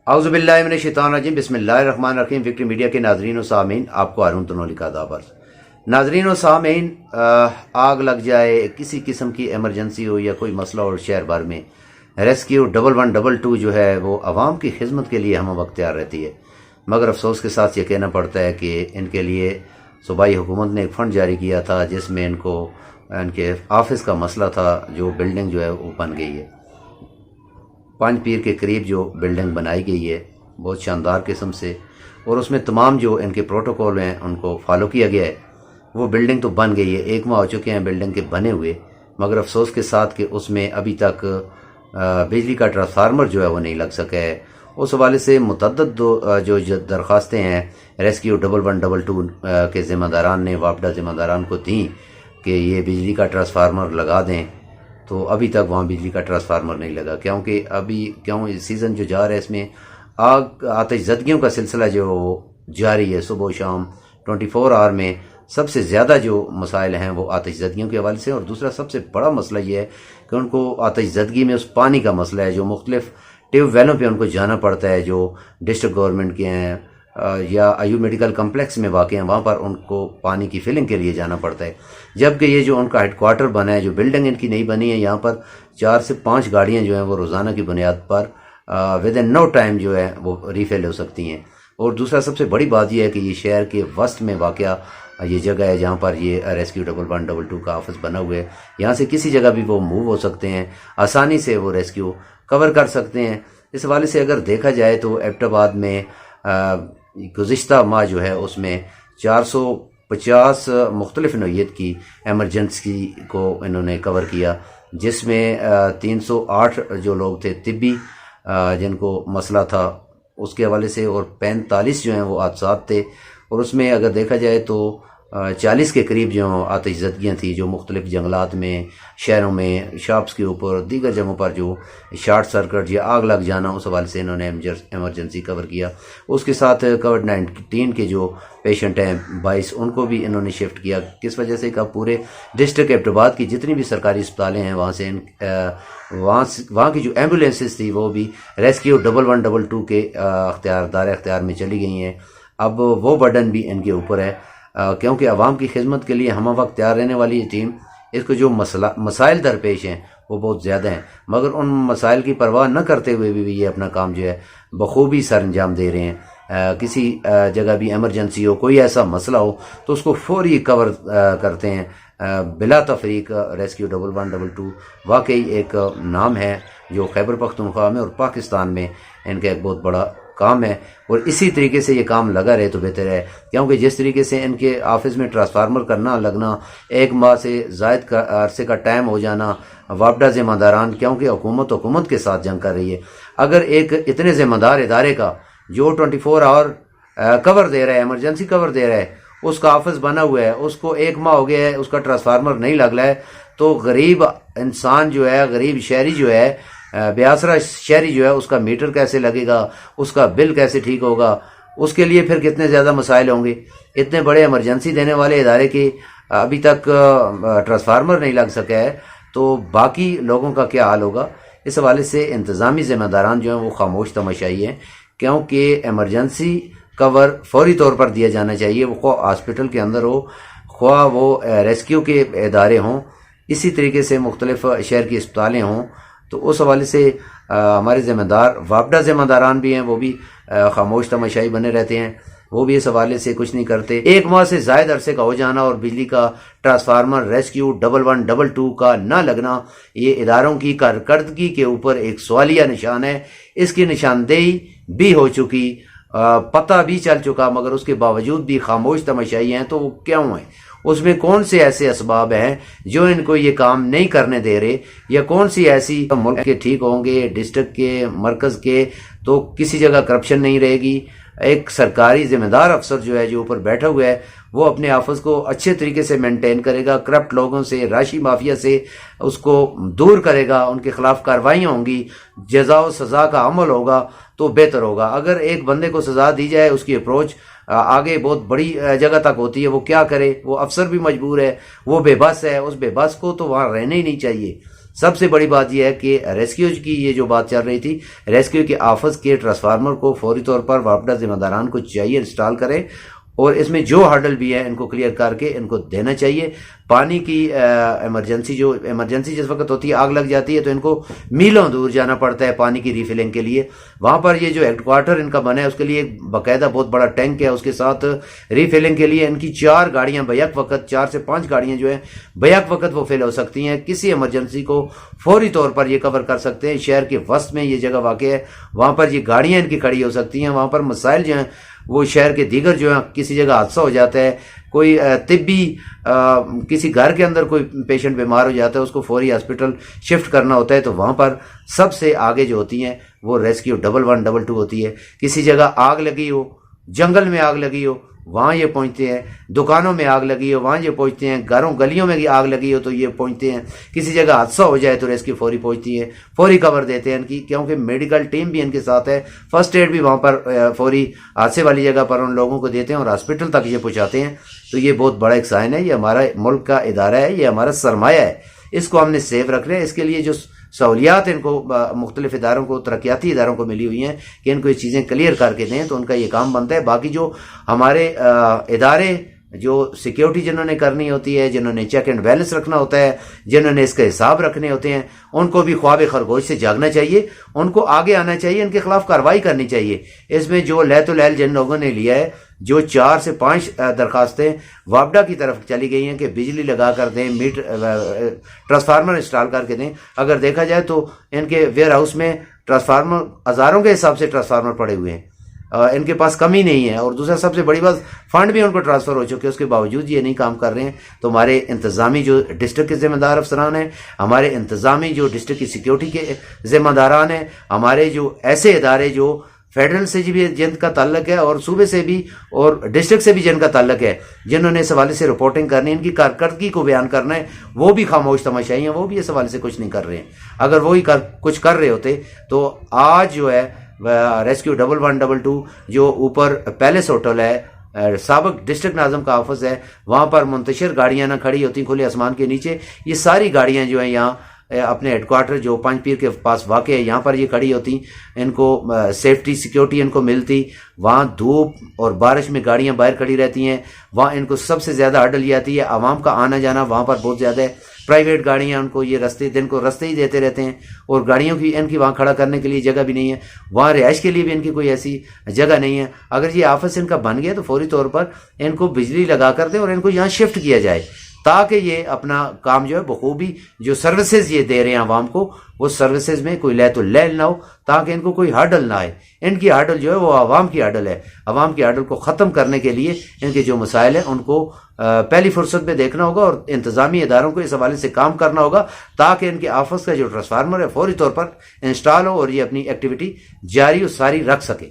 اعوذ باللہ من الشیطان الرجیم، بسم اللہ الرحمن الرحیم۔ وکٹری میڈیا کے ناظرین و سامعین، آپ کو ہارون تنولی کا آداب۔ ناظرین و سامعین، آگ لگ جائے، کسی قسم کی ایمرجنسی ہو یا کوئی مسئلہ ہو شہر بھر میں، ریسکیو 1112 جو ہے وہ عوام کی خدمت کے لیے ہم وقت تیار رہتی ہے، مگر افسوس کے ساتھ یہ کہنا پڑتا ہے کہ ان کے لیے صوبائی حکومت نے ایک فنڈ جاری کیا تھا جس میں ان کے آفس کا مسئلہ تھا، جو بلڈنگ جو ہے وہ بن گئی ہے۔ 5 پیر کے قریب جو بلڈنگ بنائی گئی ہے بہت شاندار قسم سے، اور اس میں تمام جو ان کے پروٹوکول ہیں ان کو فالو کیا گیا ہے۔ وہ بلڈنگ تو بن گئی ہے، 1 ماہ ہو چکے ہیں بلڈنگ کے بنے ہوئے، مگر افسوس کے ساتھ کہ اس میں ابھی تک بجلی کا ٹرانسفارمر جو ہے وہ نہیں لگ سکا ہے۔ اس حوالے سے متعدد جو درخواستیں ہیں ریسکیو 1112 کے ذمہ داران نے وابڈہ ذمہ داران کو دیں کہ یہ بجلی کا ٹرانسفارمر لگا دیں، تو ابھی تک وہاں بجلی کا ٹرانسفارمر نہیں لگا، کیوں سیزن جو جا رہا ہے اس میں آتش زدگیوں کا سلسلہ جو جاری ہے، صبح و شام 24 آور میں سب سے زیادہ جو مسائل ہیں وہ آتش زدگیوں کے حوالے سے، اور دوسرا سب سے بڑا مسئلہ یہ ہے کہ ان کو آتش زدگی میں اس پانی کا مسئلہ ہے، جو مختلف ٹیوب ویلوں پہ ان کو جانا پڑتا ہے، جو ڈسٹرکٹ گورنمنٹ کے ہیں یا ایو میڈیکل کمپلیکس میں واقع ہیں، وہاں پر ان کو پانی کی فلنگ کے لیے جانا پڑتا ہے۔ جبکہ یہ جو ان کا ہیڈ کوارٹر بنا ہے، جو بلڈنگ ان کی نہیں بنی ہے، یہاں پر 4 سے 5 گاڑیاں جو ہیں وہ روزانہ کی بنیاد پر ود ان نو ٹائم جو ہے وہ ریفل ہو سکتی ہیں۔ اور دوسرا سب سے بڑی بات یہ ہے کہ یہ شہر کے وسط میں واقع یہ جگہ ہے جہاں پر یہ ریسکیو 1112 کا آفس بنا ہوا ہے، یہاں سے کسی جگہ بھی وہ موو ہو سکتے ہیں، آسانی سے وہ ریسکیو کور کر سکتے ہیں۔ اس حوالے سے اگر دیکھا جائے تو ایبٹ آباد میں گزشتہ ماہ جو ہے اس میں 450 مختلف نوعیت کی ایمرجنسی کو انہوں نے کور کیا، جس میں 308 جو لوگ تھے طبی جن کو مسئلہ تھا اس کے حوالے سے، اور 45 جو ہیں وہ حادثات تھے، اور اس میں اگر دیکھا جائے تو 40 کے قریب جو آتش زدگیاں تھیں، جو مختلف جنگلات میں، شہروں میں، شاپس کے اوپر، دیگر جگہوں پر جو شارٹ سرکٹ یا آگ لگ جانا، اس حوالے سے انہوں نے ایمرجنسی کور کیا۔ اس کے ساتھ کووڈ-19 کے جو پیشنٹ ہیں 22 ان کو بھی انہوں نے شفٹ کیا۔ کس وجہ سے کہ پورے ڈسٹرکٹ ایبٹ آباد کی جتنی بھی سرکاری اسپتالیں ہیں وہاں کی جو ایمبولینسز تھی وہ بھی ریسکیو 1112 کے دائرہ اختیار میں چلی گئی ہیں۔ اب وہ برڈن بھی ان کے اوپر ہے، کیونکہ عوام کی خدمت کے لیے ہمہ وقت تیار رہنے والی یہ ٹیم، اس کو جو مسائل درپیش ہیں وہ بہت زیادہ ہیں، مگر ان مسائل کی پرواہ نہ کرتے ہوئے بھی یہ اپنا کام جو ہے بخوبی سر انجام دے رہے ہیں۔ کسی جگہ بھی ایمرجنسی ہو، کوئی ایسا مسئلہ ہو تو اس کو فوری کور کرتے ہیں بلا تفریق۔ ریسکیو 1112 واقعی ایک نام ہے جو خیبر پختونخوا میں اور پاکستان میں ان کا ایک بہت بڑا کام ہے، اور اسی طریقے سے یہ کام لگا رہے تو بہتر ہے، کیونکہ جس طریقے سے ان کے آفس میں ٹرانسفارمر کرنا لگنا، 1 ماہ سے زائد عرصے کا ٹائم ہو جانا، وابڈہ ذمہ داران، کیونکہ حکومت کے ساتھ جنگ کر رہی ہے، اگر ایک اتنے ذمہ دار ادارے کا جو 24 آور کور دے رہا ہے، ایمرجنسی کور دے رہا ہے، اس کا آفس بنا ہوا ہے، اس کو 1 ماہ ہو گیا ہے، اس کا ٹرانسفارمر نہیں لگ رہا ہے، تو غریب انسان جو ہے، غریب شہری جو ہے، بے آسرا شہری جو ہے، اس کا میٹر کیسے لگے گا، اس کا بل کیسے ٹھیک ہوگا، اس کے لیے پھر کتنے زیادہ مسائل ہوں گے۔ اتنے بڑے ایمرجنسی دینے والے ادارے کے ابھی تک ٹرانسفارمر نہیں لگ سکا ہے، تو باقی لوگوں کا کیا حال ہوگا۔ اس حوالے سے انتظامی ذمہ داران جو ہیں وہ خاموش تماشائی ہیں، کیونکہ ایمرجنسی کور فوری طور پر دیا جانا چاہیے، وہ خواہ ہاسپٹل کے اندر ہو، خواہ وہ ریسکیو کے ادارے ہوں، اسی طریقے سے مختلف شہر کی اسپتالیں ہوں۔ تو اس حوالے سے ہمارے ذمہ دار وابڈہ ذمہ داران بھی ہیں، وہ بھی خاموش تماشائی بنے رہتے ہیں، وہ بھی اس حوالے سے کچھ نہیں کرتے۔ 1 ماہ سے زائد عرصے کا ہو جانا اور بجلی کا ٹرانسفارمر ریسکیو 1112 کا نہ لگنا، یہ اداروں کی کارکردگی کے اوپر ایک سوالیہ نشان ہے۔ اس کی نشاندہی بھی ہو چکی، پتہ بھی چل چکا، مگر اس کے باوجود بھی خاموش تماشائی ہیں، تو وہ کیوں ہیں؟ اس میں کون سے ایسے اسباب ہیں جو ان کو یہ کام نہیں کرنے دے رہے، یا کون سی ایسی ملک کے ٹھیک ہوں گے، ڈسٹرکٹ کے، مرکز کے، تو کسی جگہ کرپشن نہیں رہے گی۔ ایک سرکاری ذمہ دار افسر جو ہے، جو اوپر بیٹھا ہوا ہے، وہ اپنے آفس کو اچھے طریقے سے مینٹین کرے گا، کرپٹ لوگوں سے، راشی مافیا سے اس کو دور کرے گا، ان کے خلاف کارروائیاں ہوں گی، جزا و سزا کا عمل ہوگا تو بہتر ہوگا۔ اگر ایک بندے کو سزا دی جائے، اس کی اپروچ آگے بہت بڑی جگہ تک ہوتی ہے، وہ کیا کرے، وہ افسر بھی مجبور ہے، وہ بے بس ہے، اس بے بس کو تو وہاں رہنا ہی نہیں چاہیے۔ سب سے بڑی بات یہ ہے کہ ریسکیو کی یہ جو بات چل رہی تھی، ریسکیو کے آفس کے ٹرانسفارمر کو فوری طور پر وابڈہ ذمہ داران کو چاہیے انسٹال کریں، اور اس میں جو ہرڈل بھی ہے ان کو کلیئر کر کے ان کو دینا چاہیے۔ پانی کی ایمرجنسی جس وقت ہوتی ہے، آگ لگ جاتی ہے، تو ان کو میلوں دور جانا پڑتا ہے پانی کی ریفلنگ کے لیے۔ وہاں پر یہ جو ہیڈ کوارٹر ان کا بنا ہے اس کے لیے باقاعدہ بہت بڑا ٹینک ہے، اس کے ساتھ ریفلنگ کے لیے ان کی 4 گاڑیاں بیک وقت، 4 سے 5 گاڑیاں جو ہیں بیک وقت وہ فل ہو سکتی ہیں، کسی ایمرجنسی کو فوری طور پر یہ کور کر سکتے ہیں۔ شہر کے وسط میں یہ جگہ واقع ہے، وہاں پر یہ گاڑیاں ان کی کھڑی ہو سکتی ہیں۔ وہاں پر مسائل جو ہیں وہ شہر کے دیگر جو ہیں، کسی جگہ حادثہ ہو جاتا ہے، کوئی طبی کسی گھر کے اندر کوئی پیشنٹ بیمار ہو جاتا ہے، اس کو فوری ہاسپٹل شفٹ کرنا ہوتا ہے، تو وہاں پر سب سے آگے جو ہوتی ہیں وہ ریسکیو 1112 ہوتی ہے۔ کسی جگہ آگ لگی ہو، جنگل میں آگ لگی ہو، وہاں یہ پہنچتے ہیں۔ دکانوں میں آگ لگی ہو، وہاں یہ پہنچتے ہیں۔ گھروں گلیوں میں آگ لگی ہو تو یہ پہنچتے ہیں۔ کسی جگہ حادثہ ہو جائے تو ریسکیو فوری پہنچتی ہے، فوری کور دیتے ہیں ان کی، کیونکہ میڈیکل ٹیم بھی ان کے ساتھ ہے۔ فرسٹ ایڈ بھی وہاں پر فوری حادثے والی جگہ پر ان لوگوں کو دیتے ہیں اور ہاسپٹل تک یہ پہنچاتے ہیں۔ تو یہ بہت بڑا ایک سائن ہے، یہ ہمارا ملک کا ادارہ ہے، یہ ہمارا سرمایہ ہے، اس کو ہم نے سیف رکھنا ہے۔ اس کے لیے جو سہولیات ان کو مختلف اداروں کو، ترقیاتی اداروں کو ملی ہوئی ہیں کہ ان کو یہ چیزیں کلیئر کر کے دیں، تو ان کا یہ کام بنتا ہے۔ باقی جو ہمارے ادارے جو سیکیورٹی جنہوں نے کرنی ہوتی ہے، جنہوں نے چیک اینڈ بیلنس رکھنا ہوتا ہے، جنہوں نے اس کا حساب رکھنے ہوتے ہیں، ان کو بھی خواب خرگوش سے جاگنا چاہیے، ان کو آگے آنا چاہیے، ان کے خلاف کارروائی کرنی چاہیے۔ اس میں جو لیت العیل جن لوگوں نے لیا ہے، جو 4 سے 5 درخواستیں وابڈا کی طرف چلی گئی ہیں کہ بجلی لگا کر دیں، ٹرانسفارمر انسٹال کر کے دیں، اگر دیکھا جائے تو ان کے ویئر ہاؤس میں ٹرانسفارمر ہزاروں کے حساب سے ٹرانسفارمر پڑے ہوئے ہیں، ان کے پاس کمی نہیں ہے۔ اور دوسرا سب سے بڑی بات، فنڈ بھی ان کو ٹرانسفر ہو چکے، اس کے باوجود یہ نہیں کام کر رہے ہیں۔ تو ہمارے انتظامی جو ڈسٹرکٹ کے ذمہ دار افسران ہیں، ہمارے انتظامی جو ڈسٹرکٹ کی سیکیورٹی کے ذمہ داران ہیں، ہمارے جو ایسے ادارے جو فیڈرل سے بھی جن کا تعلق ہے اور صوبے سے بھی اور ڈسٹرکٹ سے بھی جن کا تعلق ہے، جنہوں نے اس حوالے سے رپورٹنگ کرنی، ان کی کارکردگی کو بیان کرنا ہے، وہ بھی خاموش تماشائی ہیں، وہ بھی اس حوالے سے کچھ نہیں کر رہے ہیں۔ اگر وہی کچھ کر رہے ہوتے تو آج جو ہے ریسکیو 1112 جو اوپر پیلس ہوٹل ہے، سابق ڈسٹرکٹ ناظم کا آفس ہے، وہاں پر منتشر گاڑیاں نہ کھڑی ہوتی کھلے آسمان کے نیچے۔ یہ ساری گاڑیاں جو ہیں یہاں اپنے ہیڈ کوارٹر جو پنج پیر کے پاس واقع ہے، یہاں پر یہ کھڑی ہوتی، ان کو سیفٹی سیکیورٹی ان کو ملتی۔ وہاں دھوپ اور بارش میں گاڑیاں باہر کھڑی رہتی ہیں، وہاں ان کو سب سے زیادہ ہرڈل یہ آتی ہے، عوام کا آنا جانا وہاں پر بہت زیادہ ہے۔ پرائیویٹ گاڑیاں ان کو یہ رستے دن کو رستے ہی دیتے رہتے ہیں، اور گاڑیوں کی ان کی وہاں کھڑا کرنے کے لیے جگہ بھی نہیں ہے، وہاں رہائش کے لیے بھی ان کی کوئی ایسی جگہ نہیں ہے۔ اگر یہ آفس ان کا بن گیا تو فوری طور پر ان کو بجلی لگا کر دیں اور ان کو یہاں شفٹ کیا جائے، تاکہ یہ اپنا کام جو ہے بخوبی، جو سروسز یہ دے رہے ہیں عوام کو، وہ سروسز میں کوئی لیت اللیل نہ ہو، تاکہ ان کو کوئی ہرڈل نہ آئے۔ ان کی ہرڈل جو ہے وہ عوام کی ہرڈل ہے۔ عوام کی ہرڈل کو ختم کرنے کے لیے ان کے جو مسائل ہیں ان کو پہلی فرصت میں دیکھنا ہوگا، اور انتظامی اداروں کو اس حوالے سے کام کرنا ہوگا، تاکہ ان کے آفس کا جو ٹرانسفارمر ہے فوری طور پر انسٹال ہو اور یہ اپنی ایکٹیویٹی جاری و ساری رکھ سکے۔